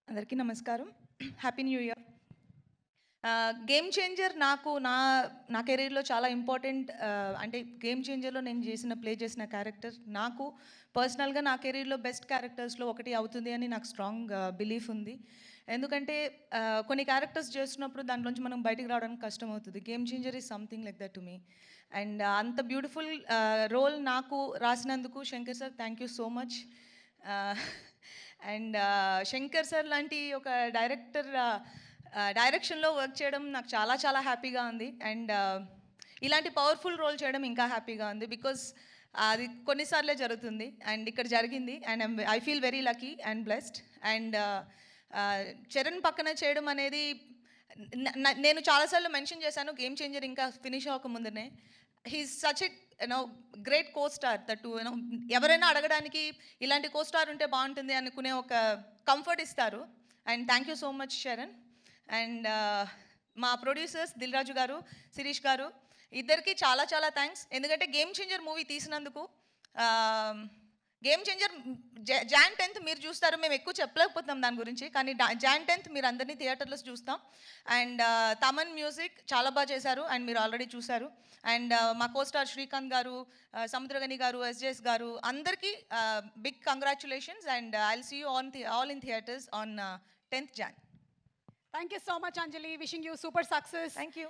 అందరికీ నమస్కారం. Happy new year. Game changer నాకు నా కెరీర్‌లో చాలా ఇంపార్టెంట్. అంటే గేమ్ చేంజర్‌లో నేను ప్లే చేసిన క్యారెక్టర్ నాకు పర్సనల్‌గా నా కెరీర్‌లో బెస్ట్ క్యారెక్టర్స్‌లో ఒకటి అవుతుంది అని నాకు స్ట్రాంగ్ బిలీఫ్ ఉంది. ఎందుకంటే కొన్ని క్యారెక్టర్స్ చేస్తున్నప్పుడు దాంట్లోంచి మనం బయటికి రావడానికి కష్టమవుతుంది. Game changer is something like that to me. And అంత బ్యూటిఫుల్ రోల్ నాకు రాసినందుకు Shankar sir thank you so much. And Shankar sir లాంటి ఒక డైరెక్షన్‌లో వర్క్ చేయడం నాకు చాలా చాలా హ్యాపీగా ఉంది. అండ్ ఇలాంటి పవర్‌ఫుల్ రోల్ చేయడం ఇంకా హ్యాపీగా ఉంది. బికాజ్ అది కొన్నిసార్లే జరుగుతుంది. అండ్ ఇక్కడ జరిగింది. And I feel very lucky and blessed. And Charan పక్కన చేయడం అనేది నేను చాలాసార్లు మెన్షన్ చేశాను గేమ్ చేంజర్ ఇంకా ఫినిష్ అవ్వకముందునే. He is such a great co star that ఎవరైనా అడగడానికి ఇలాంటి కో స్టార్ ఉంటే బాగుంటుంది అనుకునే ఒక కంఫర్ట్ ఇస్తారు. And thank you so much Charan. And మా ప్రొడ్యూసర్స్ దిల్ రాజు గారు, శిరీష్ గారు ఇద్దరికి చాలా చాలా థ్యాంక్స్. ఎందుకంటే గేమ్ చేంజర్ మూవీ తీసినందుకు. గేమ్ చేంజర్ జాన్ 10th మీరు చూస్తారు. మేము ఎక్కువ చెప్పలేకపోతున్నాం దాని గురించి, కానీ జాన్ 10th మీరు అందరినీ థియేటర్లో చూస్తాం. అండ్ తమన్ మ్యూజిక్ చాలా బాగా చేశారు అండ్ మీరు ఆల్రెడీ చూశారు. అండ్ మా కోస్టార్ శ్రీకాంత్ గారు, సముద్రగని గారు, ఎస్జేఎస్ గారు అందరికీ big congratulations. And I'll see you all in theatres on 10th Jan. Thank you so much, Anjali. Wishing you super success. Thank you.